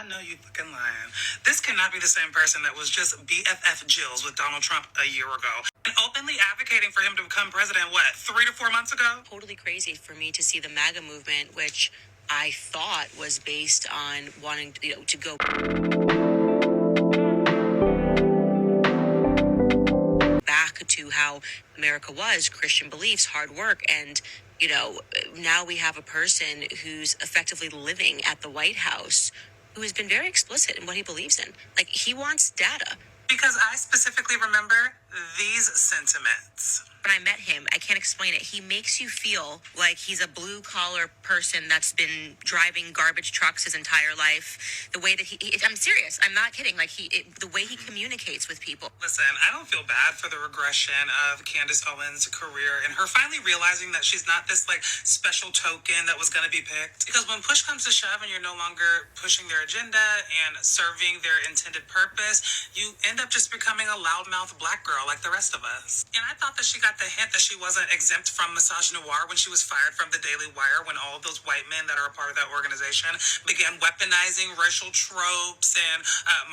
I know you fucking lying. This cannot be the same person that was just BFF Jills with Donald Trump a year ago and openly advocating for him to become president, 3 to 4 months ago? Totally crazy for me to see the MAGA movement, which I thought was based on wanting to go back to how America was, Christian beliefs, hard work, and now we have a person who's effectively living at the White House who has been very explicit in what he believes in. Like, he wants data. Because I specifically remember these sentiments. When I met him, I can't explain it. He makes you feel like he's a blue-collar person that's been driving garbage trucks his entire life. The way that I'm serious. I'm not kidding. Like, the way he communicates with people. Listen, I don't feel bad for the regression of Candace Owens' career and her finally realizing that she's not this, special token that was going to be picked. Because when push comes to shove and you're no longer pushing their agenda and serving their intended purpose, you end up just becoming a loudmouth black girl like the rest of us. And I thought that she got the hint that she wasn't exempt from misogynoir when she was fired from the Daily Wire, when all of those white men that are a part of that organization began weaponizing racial tropes and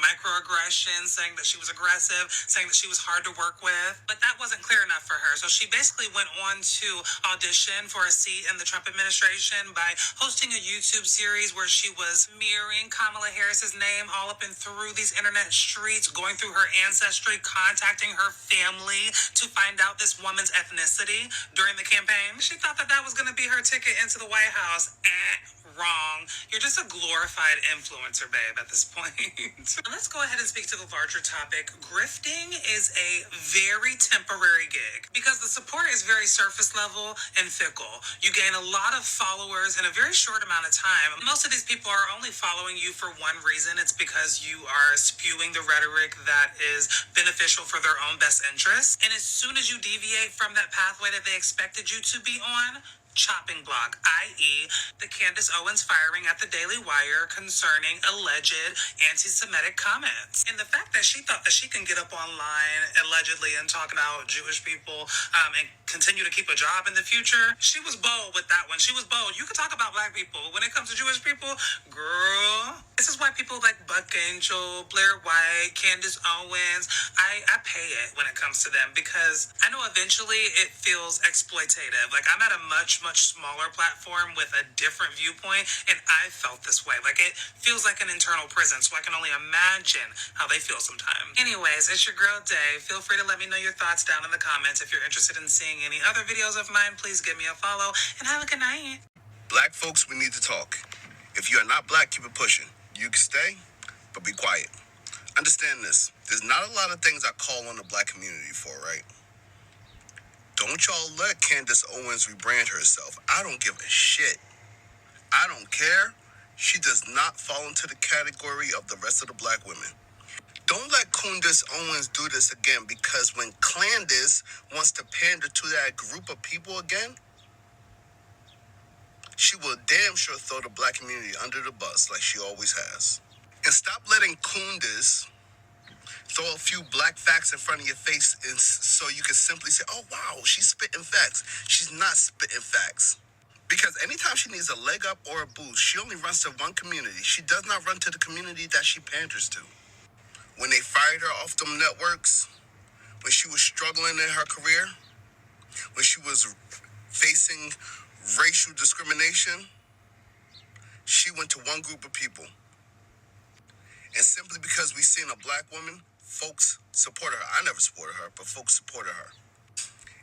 microaggressions, saying that she was aggressive, saying that she was hard to work with. But that wasn't clear enough for her. So she basically went on to audition for a seat in the Trump administration by hosting a YouTube series where she was mirroring Kamala Harris's name all up and through these internet streets, going through her ancestry, contacting her family to find out this woman's ethnicity during the campaign. She thought that that was going to be her ticket into the White House. Wrong. You're just a glorified influencer, babe, at this point. Let's go ahead and speak to the larger topic. Grifting is a very temporary gig because the support is very surface level and fickle. You gain a lot of followers in a very short amount of time. Most of these people are only following you for one reason. It's because you are spewing the rhetoric that is beneficial for their own best interests. And as soon as you deviate from that pathway that they expected you to be on, chopping block, i.e. the Candace Owens firing at the Daily Wire concerning alleged anti-Semitic comments. And the fact that she thought that she can get up online allegedly and talk about Jewish people and continue to keep a job in the future, she was bold with that one. She was bold. You can talk about black people. When it comes to Jewish people, girl, this is why people like Buck Angel, Blair White, Candace Owens, I pay it when it comes to them because I know eventually it feels exploitative. Like, I'm at a much smaller platform with a different viewpoint, and I felt this way. Like, it feels like an internal prison, so I can only imagine how they feel sometimes. Anyways, it's your girl Day. Feel free to let me know your thoughts down in the comments. If you're interested in seeing any other videos of mine, please give me a follow, and have a good night. Black folks, we need to talk. If you are not black, keep it pushing. You can stay, but be quiet. Understand this. There's not a lot of things I call on the black community for, right? Don't y'all let Candace Owens rebrand herself. I don't give a shit. I don't care. She does not fall into the category of the rest of the black women. Don't let Candace Owens do this again, because when Candace wants to pander to that group of people again, she will damn sure throw the black community under the bus like she always has. And stop letting Candace throw a few black facts in front of your face and so you can simply say, oh, wow, she's spitting facts. She's not spitting facts. Because anytime she needs a leg up or a boost, she only runs to one community. She does not run to the community that she panders to. When they fired her off them networks, when she was struggling in her career, when she was facing racial discrimination, she went to one group of people. And simply because we seen a black woman, folks supported her. I never supported her, but folks supported her.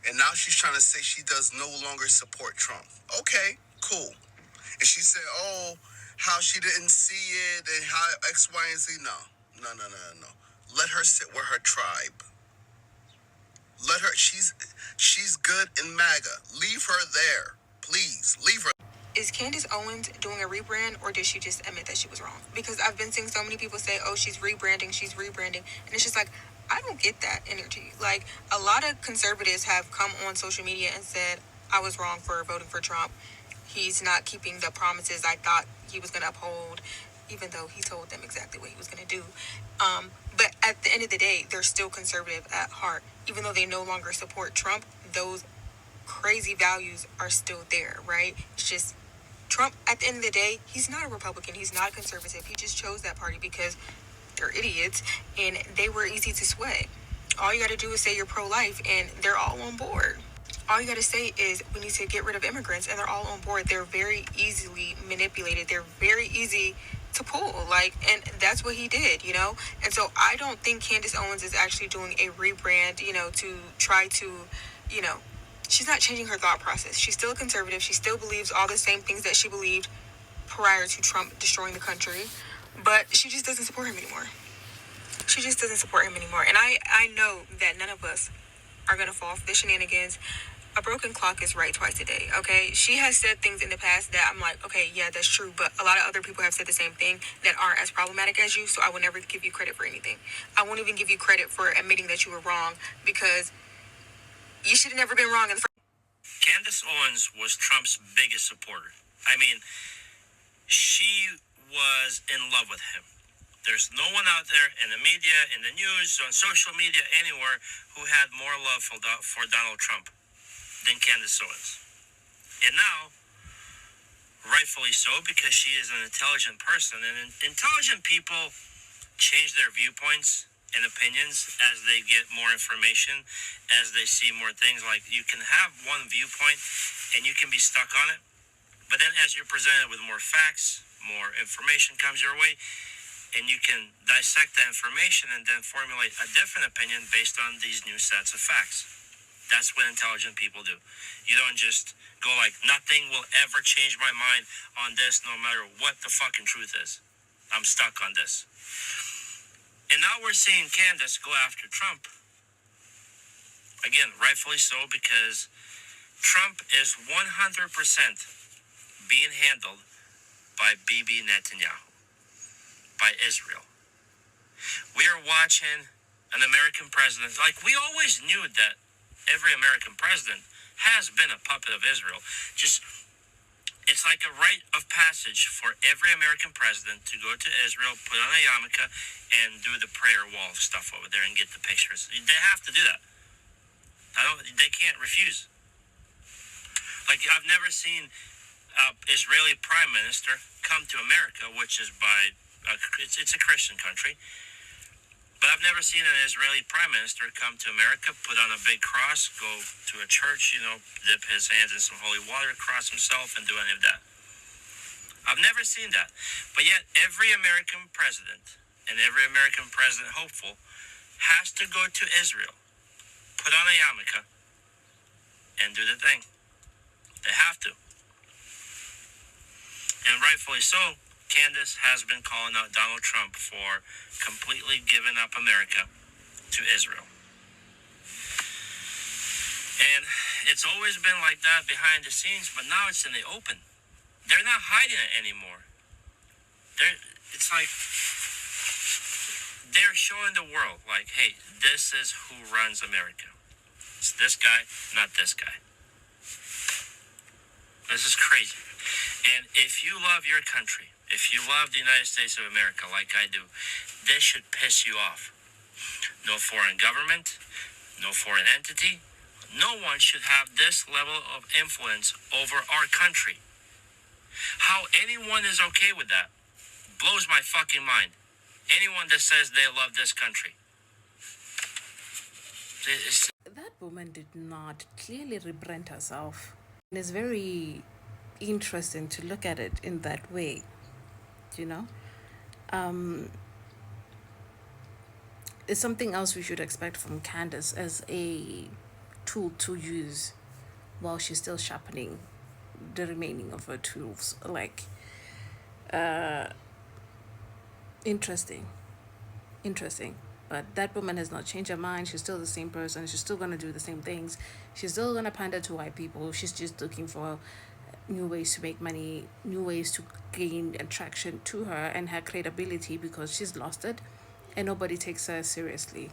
And now she's trying to say she does no longer support Trump. Okay, cool. And she said, oh, how she didn't see it and how X, Y, and Z. No. Let her sit with her tribe. Let her, she's good in MAGA. Leave her there. Please, leave her. Is Candace Owens doing a rebrand, or did she just admit that she was wrong? Because I've been seeing so many people say, oh, she's rebranding. And it's just like, I don't get that energy. Like, a lot of conservatives have come on social media and said, I was wrong for voting for Trump. He's not keeping the promises I thought he was going to uphold, even though he told them exactly what he was going to do. But at the end of the day, they're still conservative at heart. Even though they no longer support Trump, those crazy values are still there, right? It's just Trump, at the end of the day, he's not a Republican. He's not a conservative. He just chose that party because they're idiots and they were easy to sway. All you got to do is say you're pro-life and they're all on board. All you got to say is we need to get rid of immigrants and they're all on board. They're very easily manipulated. They're very easy to pull, like, and that's what he did, you know. And so I don't think Candace Owens is actually doing a rebrand, you know, to try to, you know, she's not changing her thought process. She's still a conservative. She still believes all the same things that she believed prior to Trump destroying the country, but she just doesn't support him anymore. She just doesn't support him anymore. And I know that none of us are going to fall for the shenanigans. A broken clock is right twice a day, okay? She has said things in the past that I'm like, okay, yeah, that's true. But a lot of other people have said the same thing that aren't as problematic as you. So I will never give you credit for anything. I won't even give you credit for admitting that you were wrong because you should have never been wrong in the first. Candace Owens was Trump's biggest supporter. I mean, she was in love with him. There's no one out there in the media, in the news, on social media, anywhere who had more love for Donald Trump than Candace Owens. And now, rightfully so, because she is an intelligent person, and intelligent people change their viewpoints and opinions as they get more information, as they see more things. Like, you can have one viewpoint and you can be stuck on it, but then as you're presented with more facts, more information comes your way, and you can dissect that information and then formulate a different opinion based on these new sets of facts. That's what intelligent people do. You don't just go like, nothing will ever change my mind on this no matter what the fucking truth is. I'm stuck on this. And now we're seeing Candace go after Trump. Again, rightfully so, because Trump is 100% being handled by Bibi Netanyahu, by Israel. We are watching an American president, like, we always knew that every American president has been a puppet of Israel. Just, it's like a rite of passage for every American president to go to Israel, put on a yarmulke, and do the prayer wall stuff over there and get the pictures. They have to do that. They can't refuse. Like, I've never seen Israeli prime minister come to America, which is by it's a Christian country, but I've never seen an Israeli prime minister come to America, put on a big cross, go to a church, you know, dip his hands in some holy water, cross himself, and do any of that. I've never seen that. But yet every American president and every American president hopeful has to go to Israel, put on a yarmulke, and do the thing. They have to. And rightfully so, Candace has been calling out Donald Trump for completely giving up America to Israel. And it's always been like that behind the scenes, but now it's in the open. They're not hiding it anymore. It's like they're showing the world, like, hey, this is who runs America. It's this guy, not this guy. This is crazy. And if you love your country, if you love the United States of America like I do, this should piss you off. No foreign government, no foreign entity, no one should have this level of influence over our country. How anyone is okay with that blows my fucking mind. Anyone that says they love this country. That woman did not clearly rebrand herself. And it's very interesting to look at it in that way, you know. It's something else we should expect from Candace as a tool to use while she's still sharpening the remaining of her tools. Like, interesting. But that woman has not changed her mind. She's still the same person. She's still going to do the same things. She's still going to pander to white people. She's just looking for new ways to make money, new ways to gain attraction to her and her credibility, because she's lost it and nobody takes her seriously.